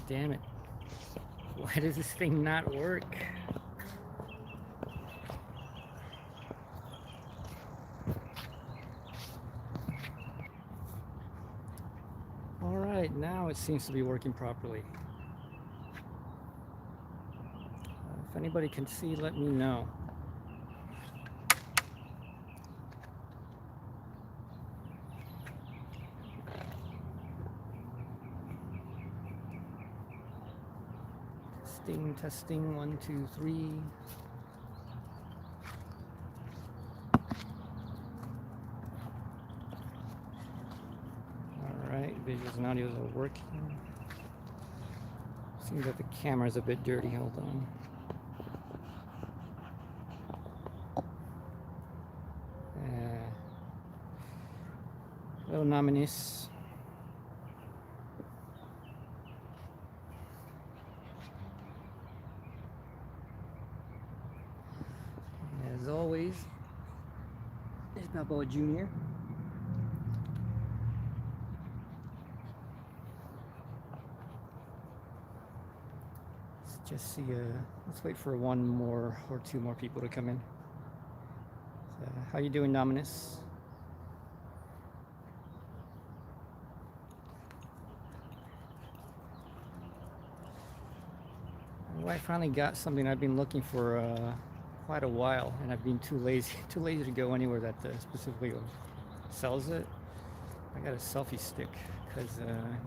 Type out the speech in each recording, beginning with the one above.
Damn it. Why does this thing not work? Alright, now it seems to be working properly. If anybody can see, let me know. Testing, 1, 2, 3. Alright, visuals and audios are working. Seems that the camera's a bit dirty, hold on. Hello, nominees. As always, there's Balboa Jr. Let's just see, let's wait for one more or two more people to come in. So, how you doing, Dominus? Well, I finally got something I've been looking for quite a while, and I've been too lazy to go anywhere that specifically sells it. I got a selfie stick because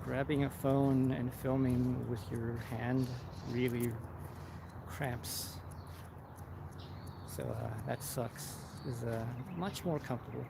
grabbing a phone and filming with your hand really cramps. So that sucks. It's much more comfortable.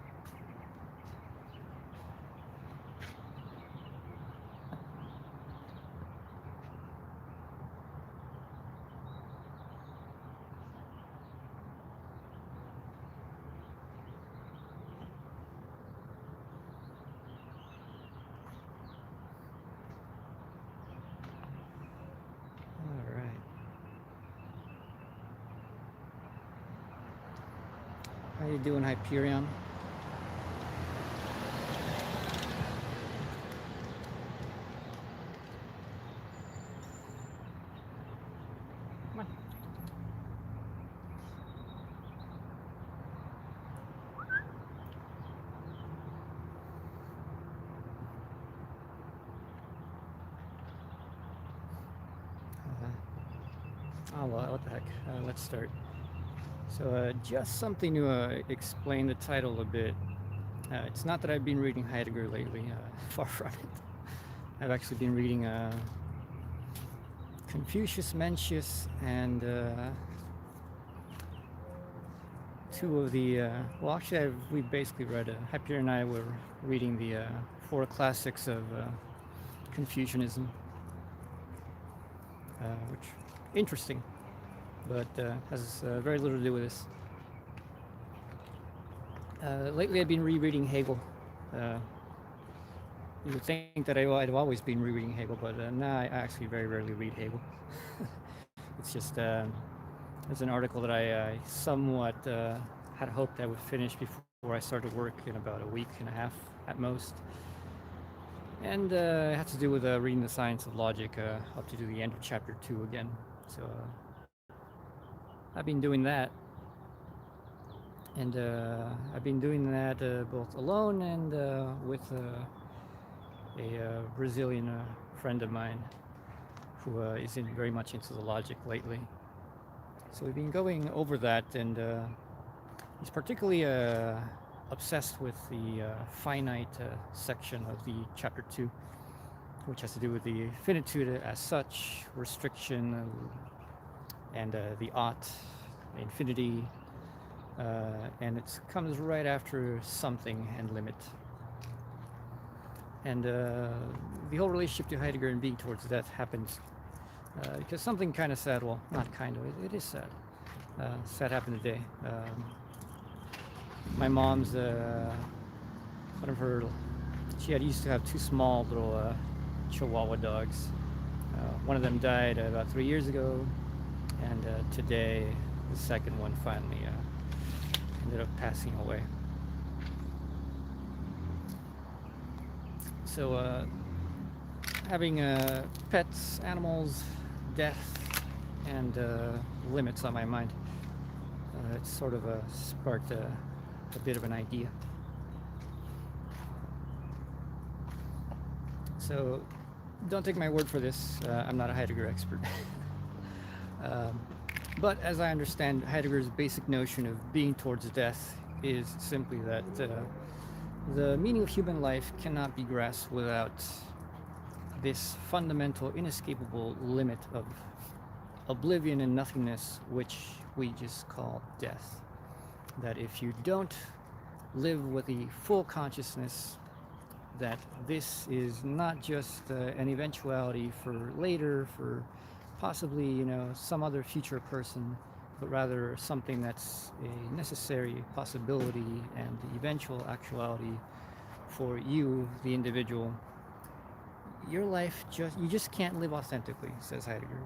How you doing, Hyperion? Come on. Oh well, what the heck? Let's start. So just something to explain the title a bit. It's not that I've been reading Heidegger lately, far from it. I've actually been reading Confucius, Mencius, and two of the, well actually we basically read, Hyperion and I were reading the 4 classics of Confucianism, which interesting, but has very little to do with this. Lately I've been rereading Hegel. You would think that I'd always been rereading Hegel, but now I actually very rarely read Hegel. It's just, there's an article that I somewhat had hoped I would finish before I started work in about a week and a half at most. And it had to do with reading The Science of Logic up to the end of chapter 2 again. So I've been doing that. And I've been doing that both alone and with a Brazilian friend of mine who is very much into the logic lately. So we've been going over that, and he's particularly obsessed with the finite section of the chapter 2, which has to do with the finitude as such, restriction, and the ought, infinity, and it comes right after something and limit. And the whole relationship to Heidegger and being towards death happens because something kind of sad, well, not kind of, it is sad. Sad happened today. My mom's, one of her, she used to have 2 small little Chihuahua dogs. One of them died about 3 years ago, and today the second one finally ended up passing away. So having pets, animals, death, and limits on my mind. It's sort of sparked a bit of an idea. So don't take my word for this. I'm not a Heidegger expert. um, but as I understand, Heidegger's basic notion of being towards death is simply that the meaning of human life cannot be grasped without this fundamental, inescapable limit of oblivion and nothingness, which we just call death. That if you don't live with the full consciousness that this is not just an eventuality for later, for possibly, some other future person, but rather something that's a necessary possibility and eventual actuality for you, the individual, your life you just can't live authentically, says Heidegger.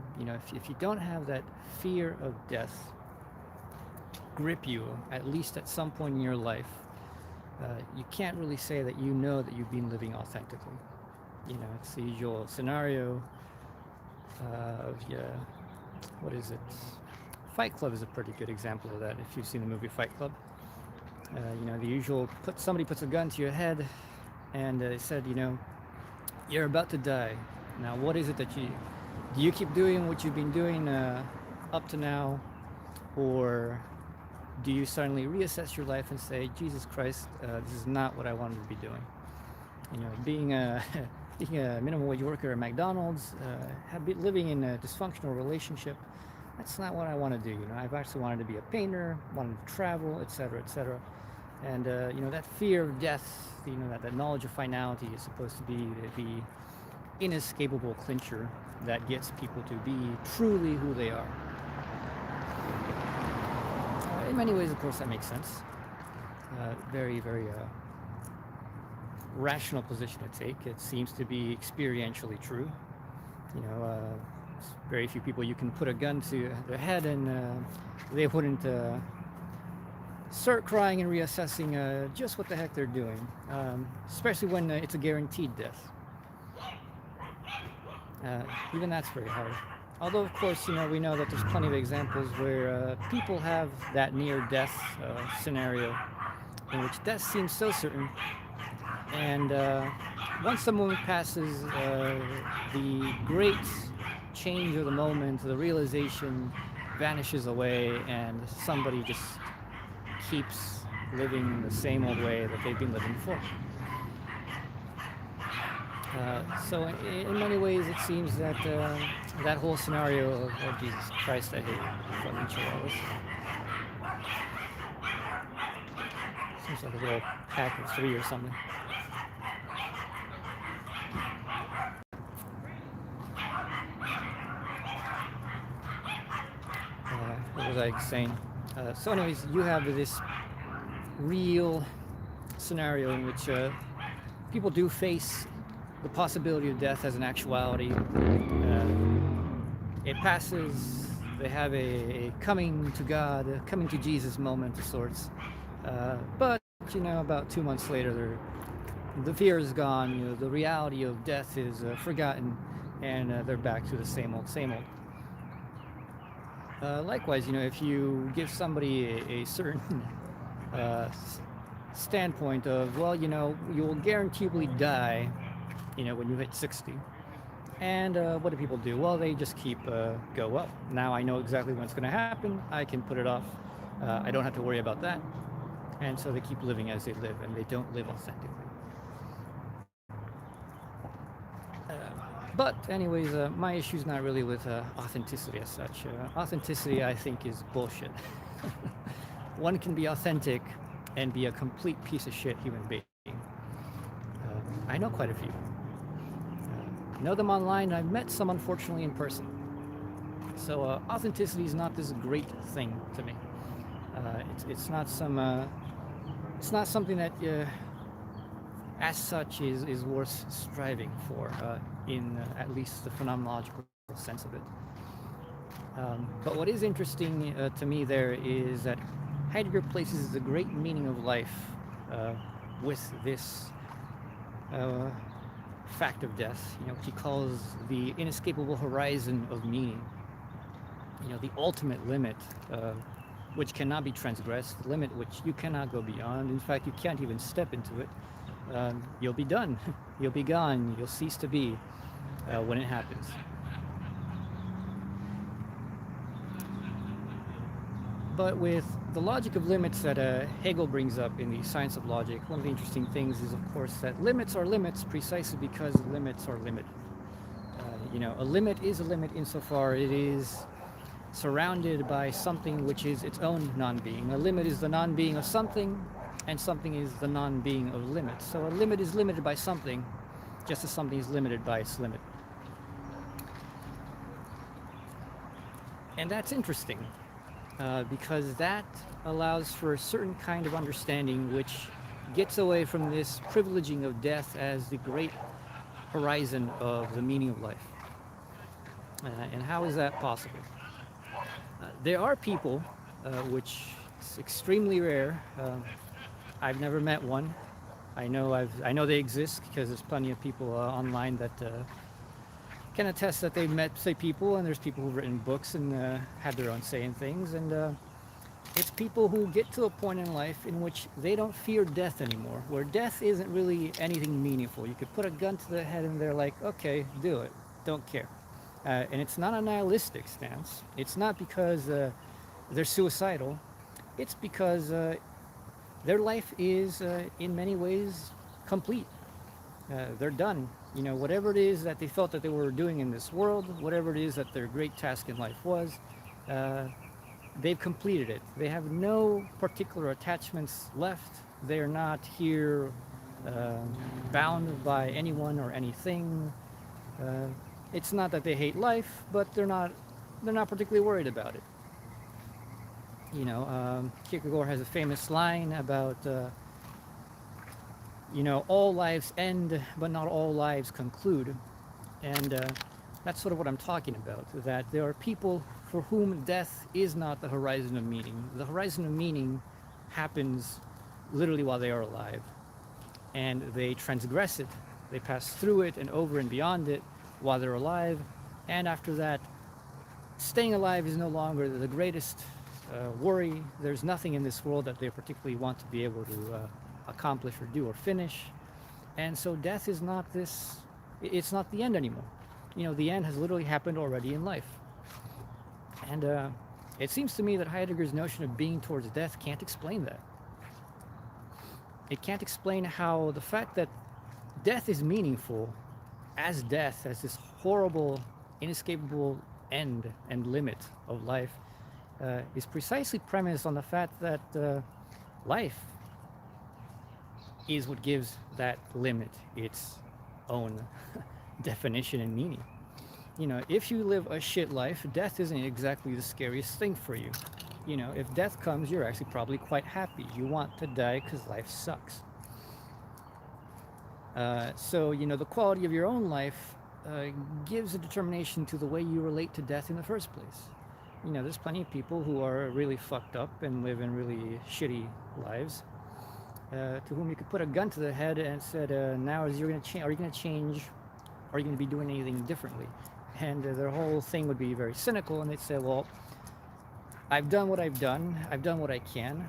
If you don't have that fear of death grip you, at least at some point in your life, you can't really say that that you've been living authentically. It's the usual scenario of, what is it? Fight Club is a pretty good example of that, if you've seen the movie Fight Club. The usual, somebody puts a gun to your head and they said, you're about to die. Now, what is it that do you keep doing what you've been doing up to now, or do you suddenly reassess your life and say, Jesus Christ, this is not what I wanted to be doing? Being a minimum wage worker at McDonald's, living in a dysfunctional relationship, that's not what I want to do. I've actually wanted to be a painter, wanted to travel, etc., etc. And that fear of death, that knowledge of finality is supposed to be the inescapable clincher that gets people to be truly who they are. In many ways, of course, that makes sense. Very, very rational position to take. It seems to be experientially true. Very few people you can put a gun to their head and they wouldn't start crying and reassessing just what the heck they're doing, especially when it's a guaranteed death. Even that's very hard. Although, of course, we know that there's plenty of examples where people have that near-death scenario in which death seems so certain, and once the moment passes, the great change of the moment, the realization vanishes away, and somebody just keeps living the same old way that they've been living before. So in many ways, it seems that that whole scenario of, oh, Jesus Christ, I hate fucking chihuahuas. Seems like a little pack of 3 or something. What was I saying? So anyways, you have this real scenario in which people do face the possibility of death as an actuality. It passes, they have a coming to God, coming to Jesus moment of sorts. But, about 2 months later, the fear is gone, the reality of death is forgotten, and they're back to the same old, same old. Likewise, if you give somebody a certain standpoint of, well, you will guaranteedly die, when you hit 60. And what do people do? Well, they just keep well, now I know exactly when it's going to happen. I can put it off. I don't have to worry about that. And so they keep living as they live, and they don't live authentically. But anyways, my issue is not really with authenticity as such. Authenticity, I think, is bullshit. One can be authentic and be a complete piece of shit human being. I know quite a few. Know them online. I've met some, unfortunately, in person. So authenticity is not this great thing to me. It's not something that as such is worth striving for in at least the phenomenological sense of it. But what is interesting to me there is that Heidegger places the great meaning of life with this fact of death, which he calls the inescapable horizon of meaning, the ultimate limit, which cannot be transgressed, the limit which you cannot go beyond. In fact, you can't even step into it. You'll be done. You'll be gone. You'll cease to be when it happens. But with the logic of limits that Hegel brings up in the Science of Logic, one of the interesting things is, of course, that limits are limits precisely because limits are limited. A limit is a limit insofar it is surrounded by something which is its own non-being. A limit is the non-being of something, and something is the non-being of limit. So a limit is limited by something, just as something is limited by its limit. And that's interesting. Because that allows for a certain kind of understanding which gets away from this privileging of death as the great horizon of the meaning of life. And how is that possible? There are people, which is extremely rare. I've never met one. I know they exist because there's plenty of people online that can attest that they've met, say, people, and there's people who've written books and had their own say in things, and it's people who get to a point in life in which they don't fear death anymore, where death isn't really anything meaningful. You could put a gun to their head and they're like, okay, do it, don't care. And it's not a nihilistic stance. It's not because they're suicidal. It's because their life is, in many ways, complete. They're done. Whatever it is that they felt that they were doing in this world, whatever it is that their great task in life was, they've completed it. They have no particular attachments left. They're not here bound by anyone or anything. It's not that they hate life, but they're not particularly worried about it. Kierkegaard has a famous line about all lives end, but not all lives conclude. And that's sort of what I'm talking about, that there are people for whom death is not the horizon of meaning. The horizon of meaning happens literally while they are alive. And they transgress it. They pass through it and over and beyond it while they're alive. And after that, staying alive is no longer the greatest worry. There's nothing in this world that they particularly want to be able to accomplish or do or finish. And so death is not it's not the end anymore. The end has literally happened already in life. And it seems to me that Heidegger's notion of being towards death can't explain that. It can't explain how the fact that death is meaningful as death, as this horrible, inescapable end and limit of life, is precisely premised on the fact that life is what gives that limit its own definition and meaning. If you live a shit life, death isn't exactly the scariest thing for you. If death comes, you're actually probably quite happy. You want to die because life sucks. So, the quality of your own life gives a determination to the way you relate to death in the first place. There's plenty of people who are really fucked up and live in really shitty lives, to whom you could put a gun to the head and said, now are you going to change? Are you going to be doing anything differently? And their whole thing would be very cynical, and they'd say, well, I've done what I've done. I've done what I can.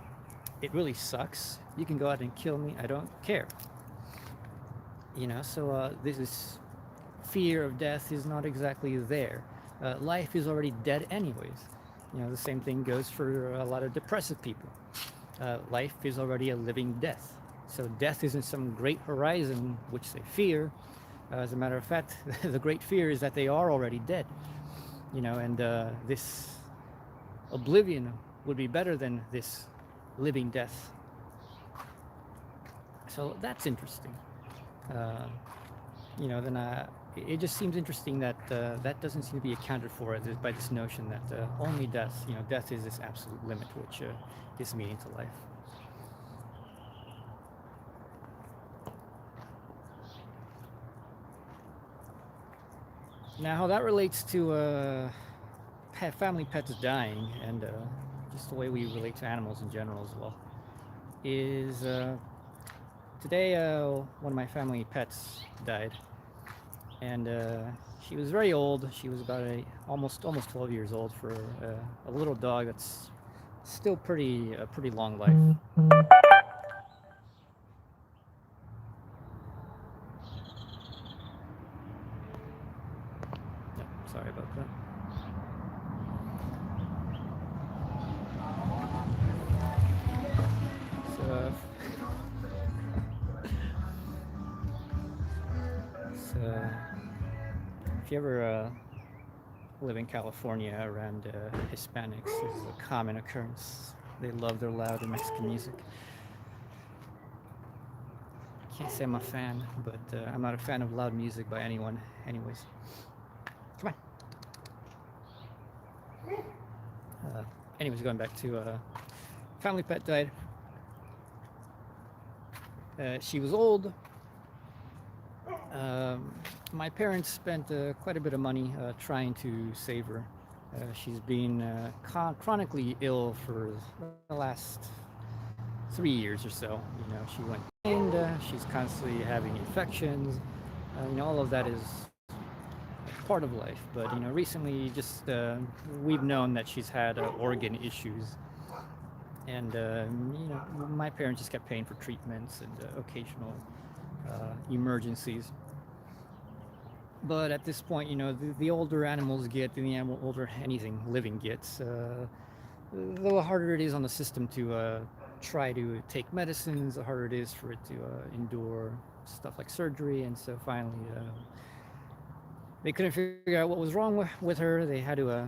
It really sucks. You can go out and kill me. I don't care. So this fear of death is not exactly there. Life is already dead anyways. The same thing goes for a lot of depressive people. Life is already a living death. So death isn't some great horizon which they fear. As a matter of fact, the great fear is that they are already dead. And this oblivion would be better than this living death. So that's interesting. Then it just seems interesting that that doesn't seem to be accounted for by this notion that only death, death is this absolute limit which gives meaning to life. Now, how that relates to family pets dying and just the way we relate to animals in general as well is today one of my family pets died. and she was very old. She was about almost 12 years old for a little dog that's still pretty long life. Yeah, sorry about that. So, so if you ever live in California around Hispanics, this is a common occurrence. They love their loud Mexican music. Can't say I'm a fan, but I'm not a fan of loud music by anyone. Anyways, come on. Anyways, going back to family pet died. She was old. Um, my parents spent quite a bit of money trying to save her. She's been chronically ill for the last 3 years or so. She went blind. She's constantly having infections. All of that is part of life. But recently, just we've known that she's had organ issues, and my parents just kept paying for treatments and occasional emergencies. But at this point, the older animals get, and the older anything living gets, the harder it is on the system to try to take medicines, the harder it is for it to endure stuff like surgery. And so finally, they couldn't figure out what was wrong with her. They had to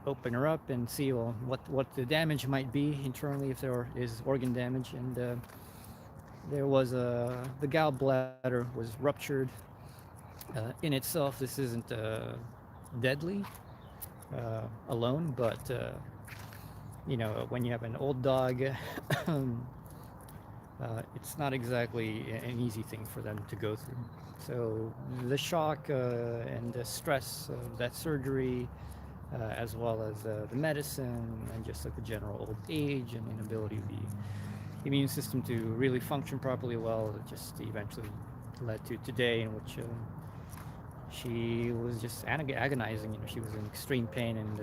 open her up and see what the damage might be internally, if there is organ damage. And there was the gallbladder was ruptured. In itself, this isn't deadly alone, but when you have an old dog, it's not exactly an easy thing for them to go through. So the shock and the stress of that surgery, as well as the medicine and just like the general old age and inability of the immune system to really function properly well, it just eventually led to today, in which she was just agonizing. She was in extreme pain, and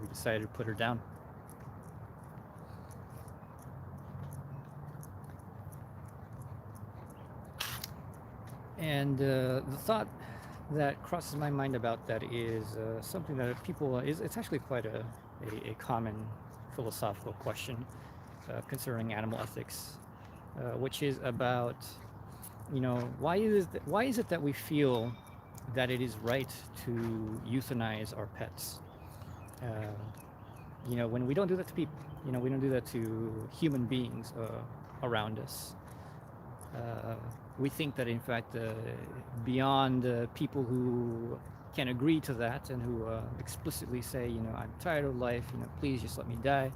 we decided to put her down. And the thought that crosses my mind about that is something that people it's actually quite a common philosophical question concerning animal ethics, which is about why is it that we feel that it is right to euthanize our pets? When we don't do that to people, we don't do that to human beings around us. We think that, in fact, beyond people who can agree to that and who explicitly say, I'm tired of life, please just let me die.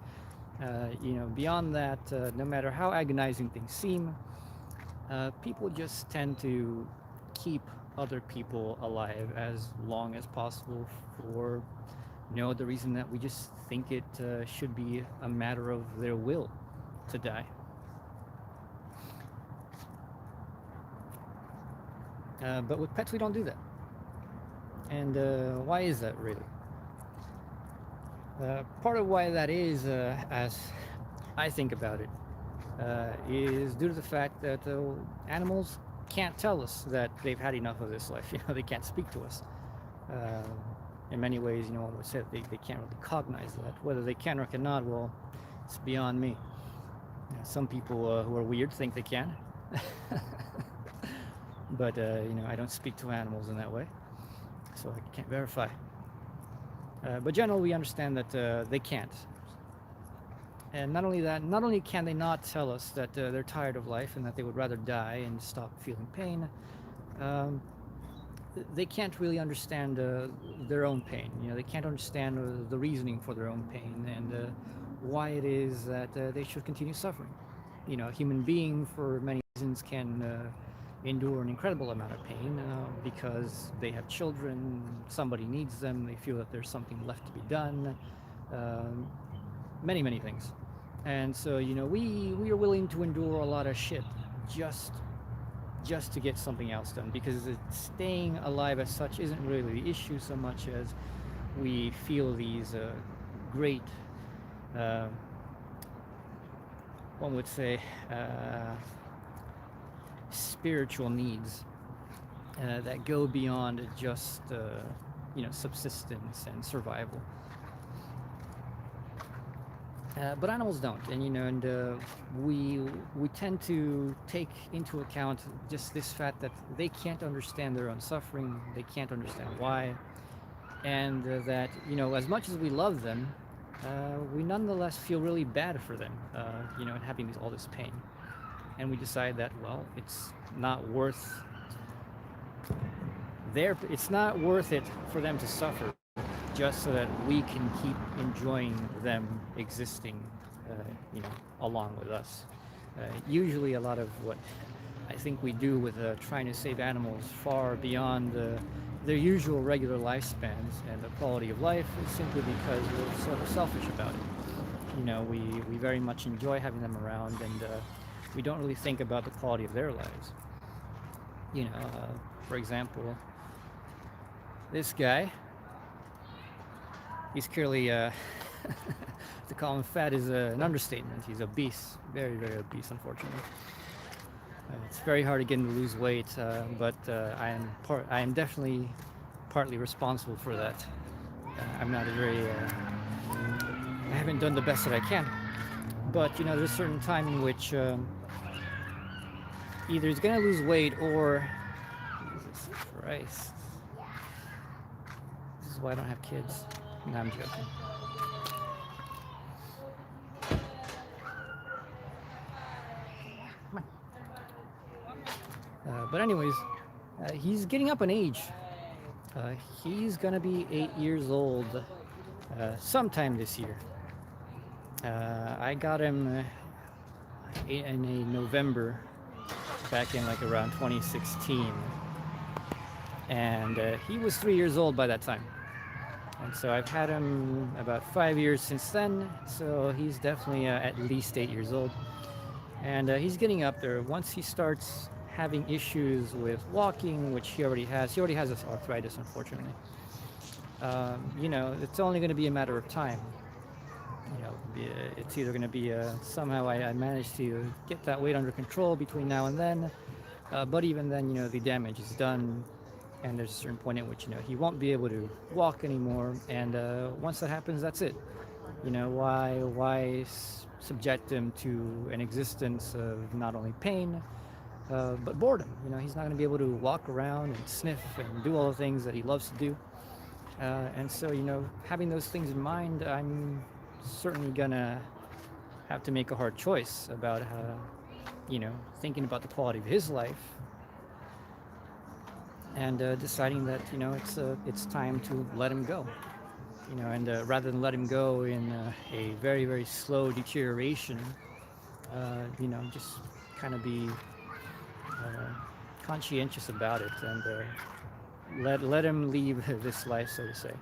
Beyond that, no matter how agonizing things seem, people just tend to keep other people alive as long as possible for the reason that we just think it should be a matter of their will to die. But with pets, we don't do that. And why is that, really? Part of why that is, as I think about it, is due to the fact that animals can't tell us that they've had enough of this life. They can't speak to us. In many ways, one would say they can't really cognize that. Whether they can or cannot, well, it's beyond me. Some people who are weird think they can. But I don't speak to animals in that way, so I can't verify. But generally, we understand that they can't. And not only that, not only can they not tell us that they're tired of life and that they would rather die and stop feeling pain, they can't really understand their own pain. They can't understand the reasoning for their own pain and why it is that they should continue suffering. A human being, for many reasons, can endure an incredible amount of pain because they have children, somebody needs them, they feel that there's something left to be done, many things. And so we are willing to endure a lot of shit just just to get something else done, because staying alive as such isn't really the issue so much as we feel these great, uh, one would say, spiritual needs that go beyond just subsistence and survival. But animals don't, and we tend to take into account just this fact that they can't understand their own suffering, they can't understand why, and that as much as we love them, we nonetheless feel really bad for them, and having all this pain, and we decide that, well, it's not worth it for them to suffer just so that we can keep enjoying them existing, along with us. Usually, a lot of what I think we do with trying to save animals far beyond their usual regular lifespans and the quality of life is simply because we're sort of selfish about it. We very much enjoy having them around, and we don't really think about the quality of their lives. For example, this guy, he's clearly, to call him fat is an understatement. He's obese, very, very obese, unfortunately. It's very hard to get him to lose weight, but I am definitely partly responsible for that. I'm not I haven't done the best that I can. But, there's a certain time in which either he's going to lose weight or, Jesus Christ. This is why I don't have kids. No, I'm joking. But anyways, he's getting up in age. He's gonna be 8 years old sometime this year. I got him in November, back in around 2016, and he was 3 years old by that time. And so I've had him about 5 years since then, so he's definitely at least 8 years old. And he's getting up there. Once he starts having issues with walking, which he already has this arthritis, unfortunately, it's only going to be a matter of time. It's either going to be somehow I manage to get that weight under control between now and then, but even then, the damage is done. And there's a certain point at which he won't be able to walk anymore, and once that happens, that's it. Why subject him to an existence of not only pain but boredom? He's not going to be able to walk around and sniff and do all the things that he loves to do, and so having those things in mind, I'm certainly gonna have to make a hard choice about thinking about the quality of his life, and deciding that it's time to let him go, and rather than let him go in a very, very slow deterioration, just kind of be conscientious about it, and let him leave this life, so to say,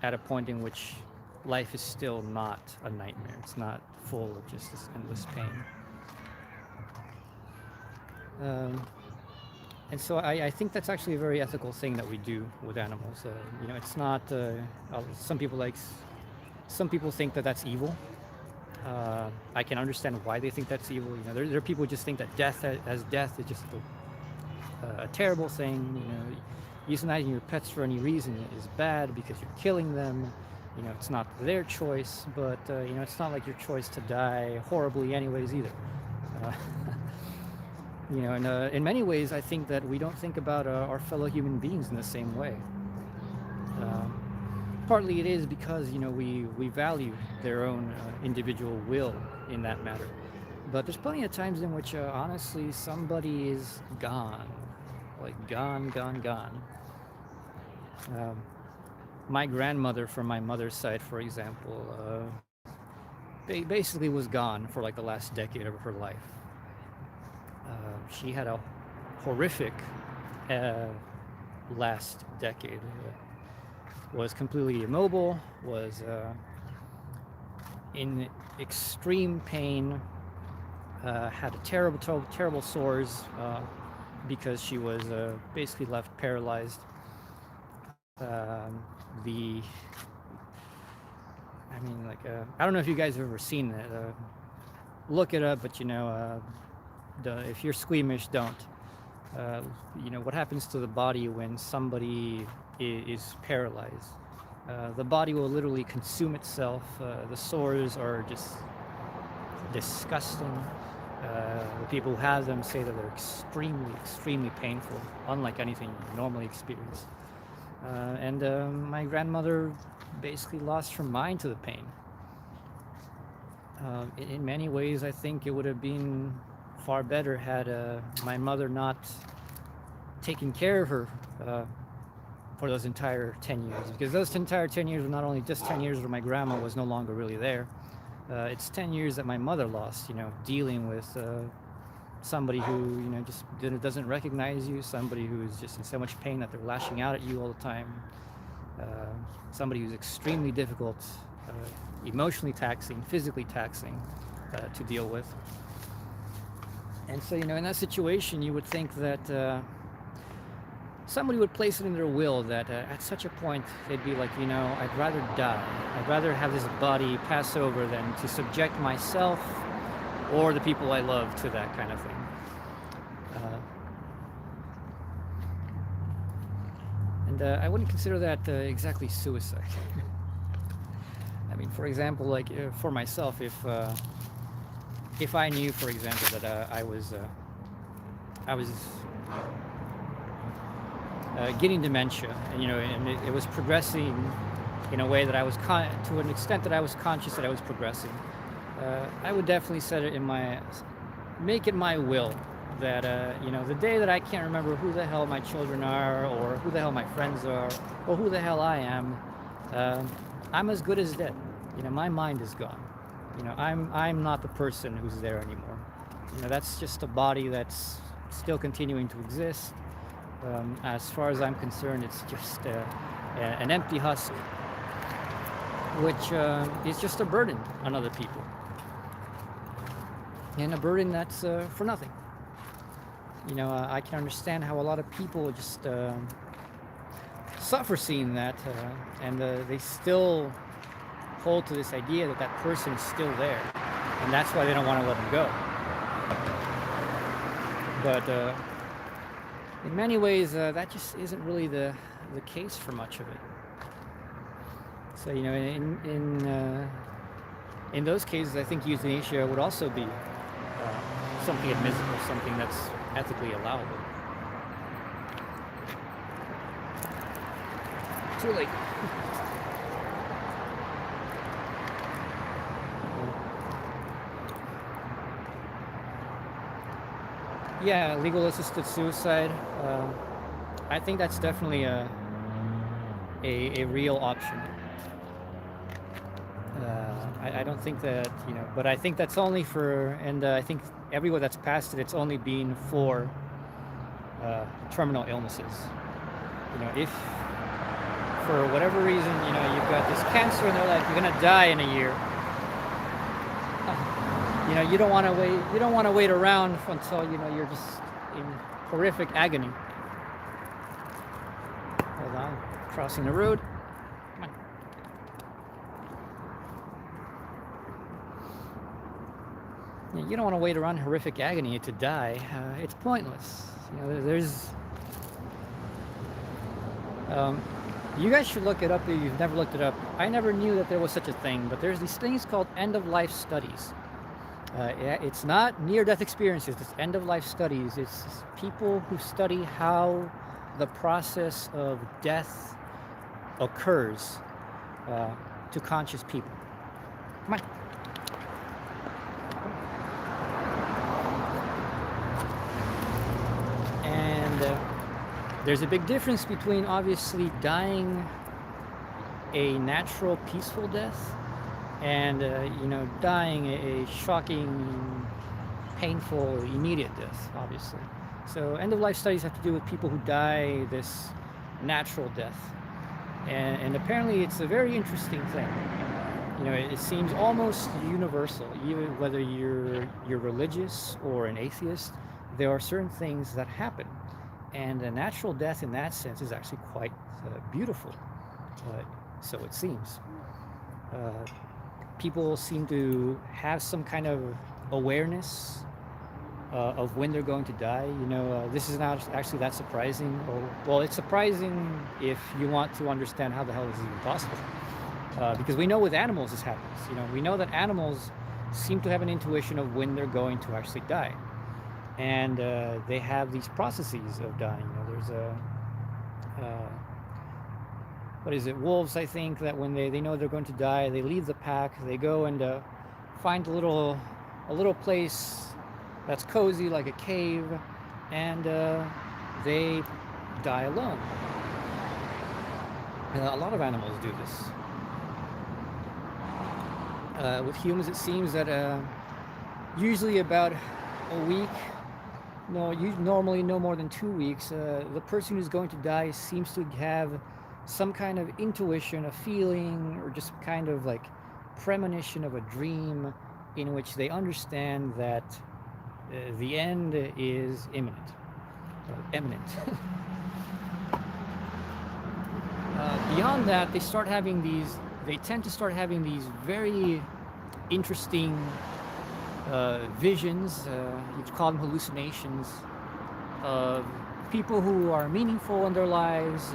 at a point in which life is still not a nightmare. It's not full of just this endless pain. And so I think that's actually a very ethical thing that we do with animals. It's not. Some people think that that's evil. I can understand why they think that's evil. There are people who just think that death is just a terrible thing. Euthanizing your pets for any reason is bad because you're killing them. It's not their choice, but it's not like your choice to die horribly anyways either. And in many ways, I think that we don't think about our fellow human beings in the same way. Partly it is because, we value their own individual will in that matter. But there's plenty of times in which, honestly, somebody is gone. Gone. My grandmother from my mother's side, for example, basically was gone for the last decade of her life. She had a horrific last decade. Was completely immobile, was in extreme pain, had a terrible sores because she was basically left paralyzed. The I mean, like, I don't know if you guys have ever seen it. Look it up, but if you're squeamish, don't. What happens to the body when somebody is paralyzed? The body will literally consume itself. The sores are just disgusting. The people who have them say that they're extremely painful, unlike anything you normally experience. And my grandmother basically lost her mind to the pain. In many ways, I think it would have been far better had my mother not taken care of her for those entire 10 years. Because those entire 10 years were not only just 10 years where my grandma was no longer really there, it's 10 years that my mother lost, dealing with somebody who, just doesn't recognize you, somebody who is just in so much pain that they're lashing out at you all the time, somebody who's extremely difficult, emotionally taxing, physically taxing to deal with. And so, in that situation, you would think that somebody would place it in their will that at such a point, they'd be like, I'd rather die. I'd rather have this body pass over than to subject myself or the people I love to that kind of thing. And I wouldn't consider that exactly suicide. I mean, for example, like for myself, if I knew, for example, that I was getting dementia, and it was progressing in a way that I was to an extent that I was conscious that I was progressing, I would definitely make it my will that the day that I can't remember who the hell my children are, or who the hell my friends are, or who the hell I am, I'm as good as dead. My mind is gone. I'm not the person who's there anymore. That's just a body that's still continuing to exist. As far as I'm concerned, it's just an empty husk, which is just a burden on other people. And a burden that's for nothing. I can understand how a lot of people just suffer seeing that, and they still hold to this idea that that person is still there, and that's why they don't want to let him go. But in many ways, that just isn't really the case for much of it. So in those cases, I think euthanasia would also be something admissible, something that's ethically allowable. Too late. Yeah, legal assisted suicide. I think that's definitely a real option. I don't think that, but I think that's only and I think everywhere that's passed it, it's only been for terminal illnesses. If for whatever reason, you've got this cancer and they're like, you're gonna die in a year. You don't want to wait. You don't want to wait around until you're just in horrific agony. Hold on, crossing the road. Come on. You don't want to wait around horrific agony to die. It's pointless. There's. You guys should look it up if you've never looked it up. I never knew that there was such a thing, but there's these things called end-of-life studies. It's not near-death experiences, it's end-of-life studies. It's people who study how the process of death occurs to conscious people. Come on. And there's a big difference between obviously dying a natural, peaceful death and dying a shocking, painful, immediate death, obviously. So end-of-life studies have to do with people who die this natural death, and apparently it's a very interesting thing. it seems almost universal, even whether you're religious or an atheist. There are certain things that happen, and a natural death, in that sense, is actually quite beautiful. So it seems. Uh, People seem to have some kind of awareness of when they're going to die. This is not actually that surprising. Or, well, it's surprising if you want to understand how the hell this is even possible. Because we know with animals this happens. We know that animals seem to have an intuition of when they're going to actually die, and they have these processes of dying. There's a what is it? Wolves, I think, that when they know they're going to die, they leave the pack. They go and find a little place that's cozy, like a cave, and they die alone. A lot of animals do this. With humans, it seems that usually about a week, normally no more than 2 weeks, the person who's going to die seems to have some kind of intuition, a feeling, or just kind of like premonition of a dream in which they understand that the end is imminent. Beyond that, they tend to start having these very interesting visions, you could call them hallucinations, of people who are meaningful in their lives,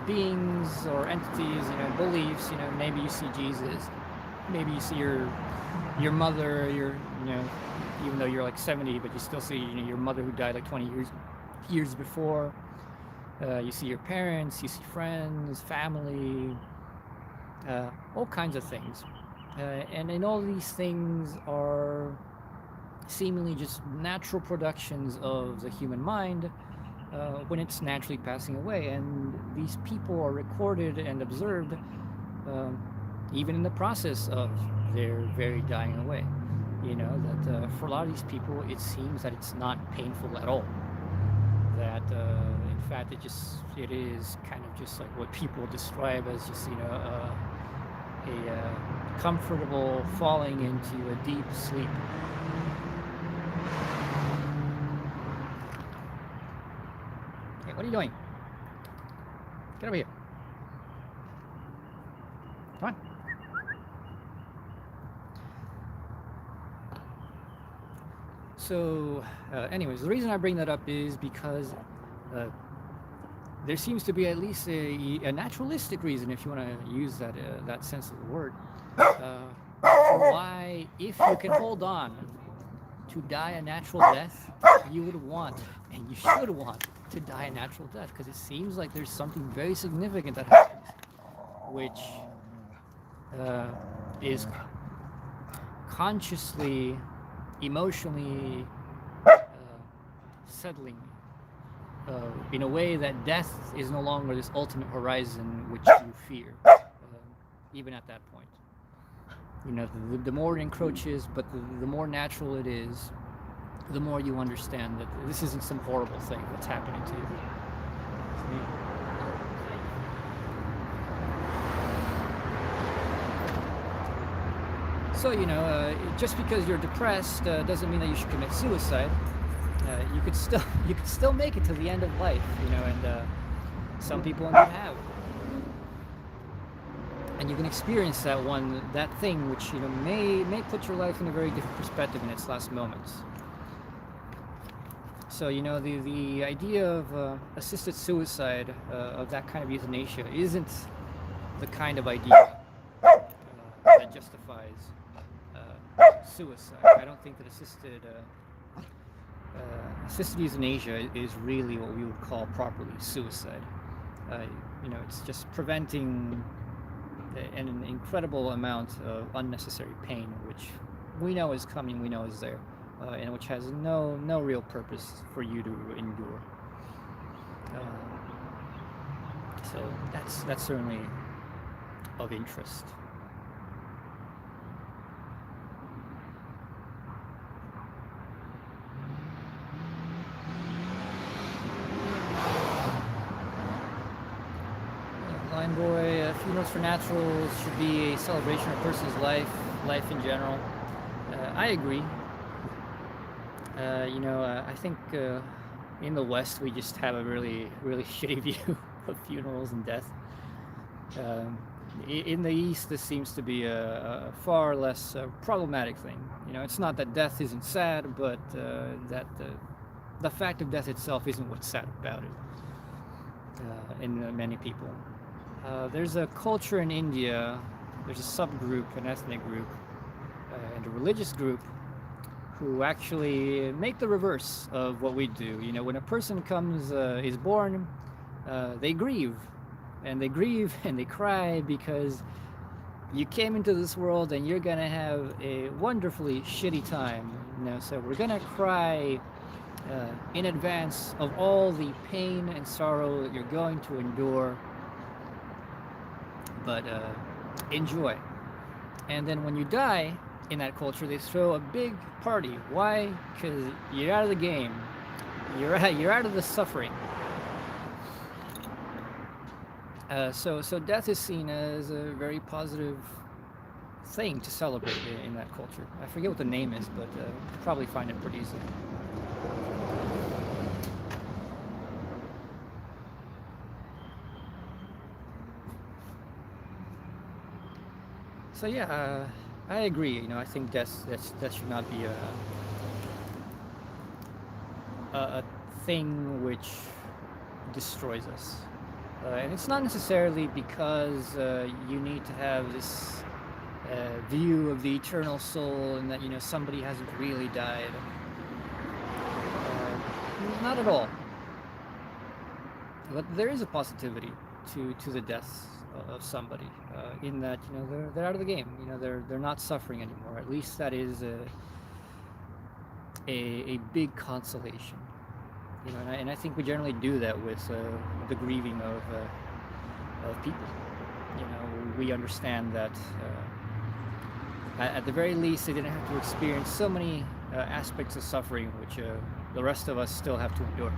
beings or entities, beliefs. Maybe you see Jesus, maybe you see your mother, even though you're like 70, but you still see your mother who died like 20 years before. You see your parents, you see friends, family, all kinds of things. And all these things are seemingly just natural productions of the human mind when it's naturally passing away. And these people are recorded and observed even in the process of their very dying away. That for a lot of these people, it seems that it's not painful at all. That in fact it is kind of just like what people describe as just a comfortable falling into a deep sleep. Hey, what are you doing? Get over here. Come on. So, anyways, the reason I bring that up is because there seems to be at least a naturalistic reason, if you want to use that sense of the word, for why, if you can hold on to die a natural death, you would want, and you should want, to die a natural death, because it seems like there's something very significant that happens, which is consciously, emotionally settling in a way that death is no longer this ultimate horizon which you fear, even at that point. The more it encroaches, but the more natural it is, the more you understand that this isn't some horrible thing that's happening to you. So, just because you're depressed doesn't mean that you should commit suicide. You could still make it to the end of life, and some people indeed have. And you can experience that thing which may put your life in a very different perspective in its last moments. So the idea of assisted suicide, of that kind of euthanasia, isn't the kind of idea that justifies suicide. I don't think that assisted euthanasia is really what we would call properly suicide. It's just preventing an incredible amount of unnecessary pain, which we know is coming, we know is there, and which has no real purpose for you to endure. So that's certainly of interest. boy. Funerals for naturals should be a celebration of a person's life in general. I agree. I think in the West we just have a really, really shitty view of funerals and death. In the East, this seems to be a far less problematic thing. It's not that death isn't sad, but that the fact of death itself isn't what's sad about it in many people. There's a culture in India, there's a subgroup, an ethnic group, and a religious group who actually make the reverse of what we do. When a person is born, they grieve. And they grieve and they cry because you came into this world and you're gonna have a wonderfully shitty time. So we're gonna cry in advance of all the pain and sorrow that you're going to endure. But enjoy. And then when you die in that culture, they throw a big party. Why? Because you're out of the game. You're out of the suffering. So death is seen as a very positive thing to celebrate in that culture. I forget what the name is, but you probably find it pretty easily. So yeah, I agree. I think death should not be a thing which destroys us. And it's not necessarily because you need to have this view of the eternal soul and that somebody hasn't really died. Not at all. But there is a positivity to the death of somebody in that they're out of the game. They're not suffering anymore. At least that is a big consolation. And I think we generally do that with the grieving of people. We understand that at the very least they didn't have to experience so many aspects of suffering which the rest of us still have to endure.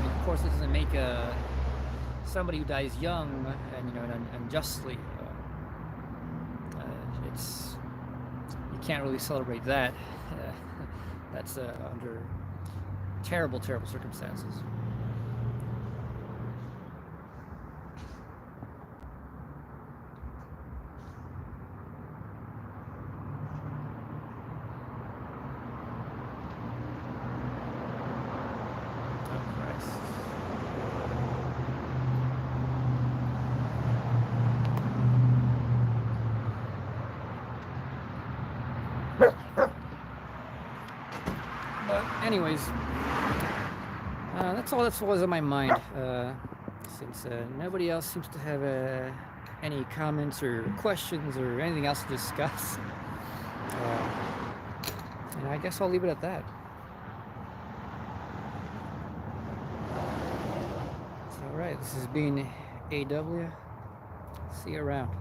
Of course, it doesn't make somebody who dies young and unjustly. You can't really celebrate that. That's under terrible, terrible circumstances. Anyways, that's all that was on my mind. Since nobody else seems to have any comments or questions or anything else to discuss, and I guess I'll leave it at that. All right, this has been AW. See you around.